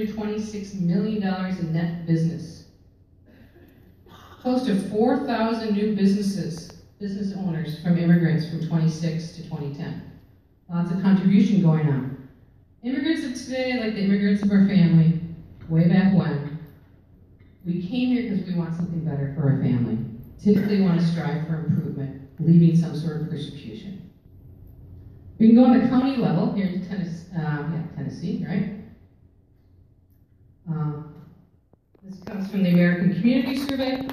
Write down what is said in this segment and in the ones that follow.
$26 million in net business. Close to 4,000 new business owners from immigrants from 26 to 2010. Lots of contribution going on. Immigrants of today, like the immigrants of our family, way back when, we came here because we want something better for our family. Typically want to strive for improvement, leaving some sort of persecution. We can go on the county level here in Tennessee, right? This comes from the American Community Survey,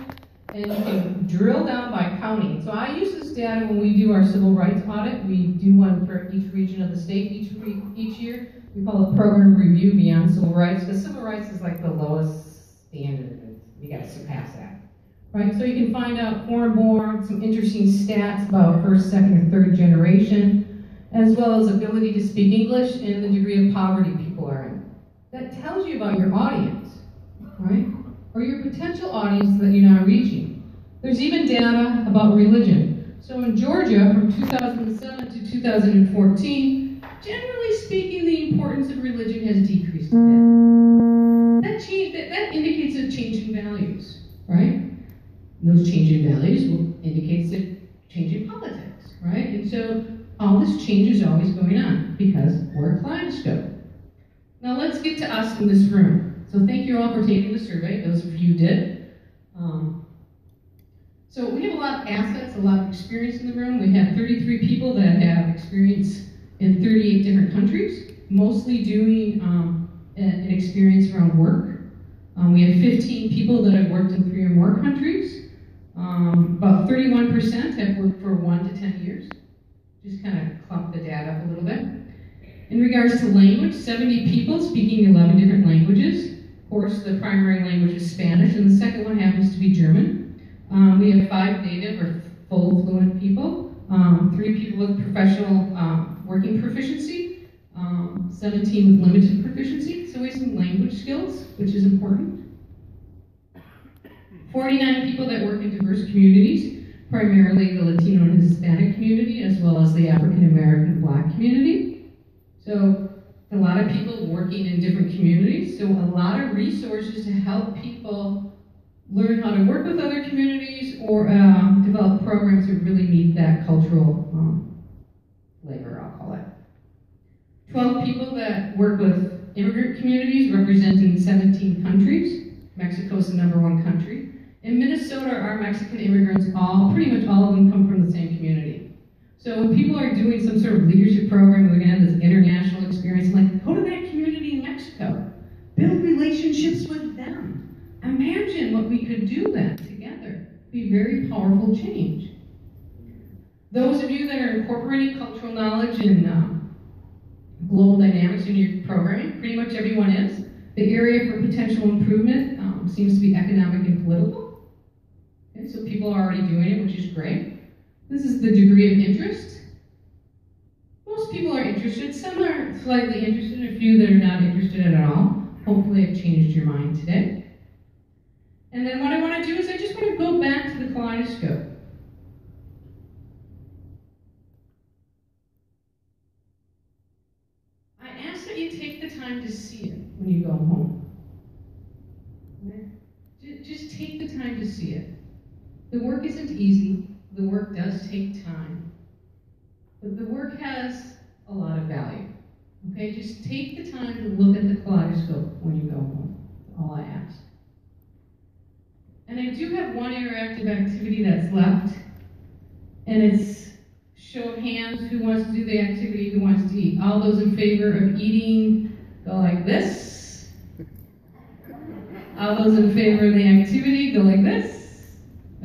and you can drill down by county. So I use this data when we do our civil rights audit. We do one for each region of the state each year. We call it program review beyond civil rights, because civil rights is like the lowest standard. You got to surpass that, right? So you can find out foreign-born, some interesting stats about first, second, or third generation, as well as ability to speak English and the degree of poverty people are in. That tells you about your audience, right? Or your potential audience that you're now reaching. There's even data about religion. So in Georgia, from 2007 to 2014, generally speaking, the importance of religion has decreased a bit. That indicates a change in values, right? And those change in values will indicate a change in politics, right? And so all this change is always going on because we're a kaleidoscope. Now let's get to us in this room. So thank you all for taking the survey, those of you did. So we have a lot of assets, a lot of experience in the room. We have 33 people that have experience in 38 different countries, mostly doing an experience around work. We have 15 people that have worked in 3 or more countries. About 31% have worked for 1 to 10 years. Just kind of clump the data up a little bit. In regards to language, 70 people speaking 11 different languages. Of course, the primary language is Spanish, and the second one happens to be German. We have 5 native or full fluent people, 3 people with professional working proficiency, 17 with limited proficiency, so we have some language skills, which is important. 49 people that work in diverse communities, primarily the Latino and Hispanic community, as well as the African American Black community. So a lot of people working in different communities, so a lot of resources to help people learn how to work with other communities or develop programs that really meet that cultural flavor, I'll call it. 12 people that work with immigrant communities representing 17 countries. Mexico's the #1 country. In Minnesota, our Mexican immigrants, pretty much all of them come from the same community. So when people are doing some sort of leadership program, we're going to have this international experience, like, go to that community in Mexico. Build relationships with them. Imagine what we could do then together. It'd be a very powerful change. Those of you that are incorporating cultural knowledge and global dynamics in your programming, pretty much everyone is. The area for potential improvement seems to be economic and political. Okay, so people are already doing it, which is great. This is the degree of interest. Most people are interested. Some are slightly interested, a few that are not interested at all. Hopefully I've changed your mind today. And then what I want to do is I just want to go back to the kaleidoscope. I ask that you take the time to see it when you go home. Just take the time to see it. The work isn't easy. The work does take time. But the work has a lot of value. Okay, just take the time to look at the kaleidoscope when you go home. That's all I ask. And I do have one interactive activity that's left, and it's show of hands, who wants to do the activity, who wants to eat. All those in favor of eating, go like this. All those in favor of the activity, go like this.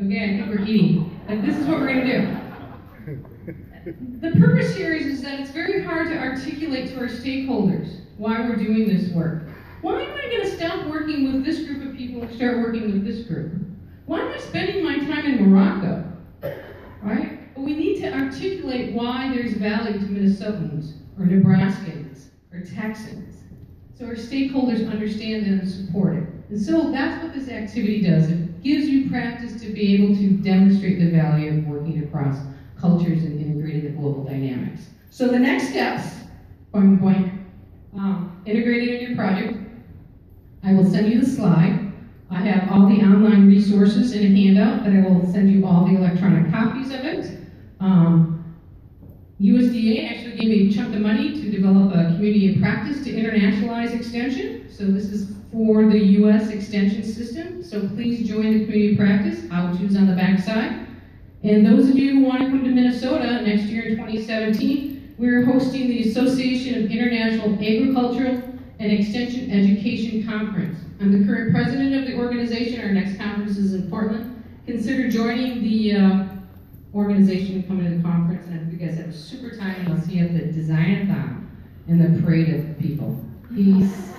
Okay, I think we're eating. And this is what we're going to do. The purpose here is that it's very hard to articulate to our stakeholders why we're doing this work. Why am I going to stop working with this group of people and start working with this group? Why am I spending my time in Morocco? Right? But we need to articulate why there's value to Minnesotans or Nebraskans or Texans, so our stakeholders understand and support it. And so that's what this activity does. It gives you practice to be able to demonstrate the value of working across cultures and integrating the global dynamics. So the next steps, boing, boing, integrating in your project. I will send you the slide. I have all the online resources in a handout that I will send you all the electronic copies of it. USDA actually gave me a chunk of money to develop a community of practice to internationalize extension. So this is for the U.S. extension system. So please join the community of practice. How-to's on the back side. And those of you who want to come to Minnesota next year in 2017, we're hosting the Association of International Agricultural and Extension Education Conference. I'm the current president of the organization. Our next conference is in Portland. Consider joining the organization and coming to the conference, and I hope you guys have a super time, and I'll see you at the Design-a-thon and the parade of people. Peace.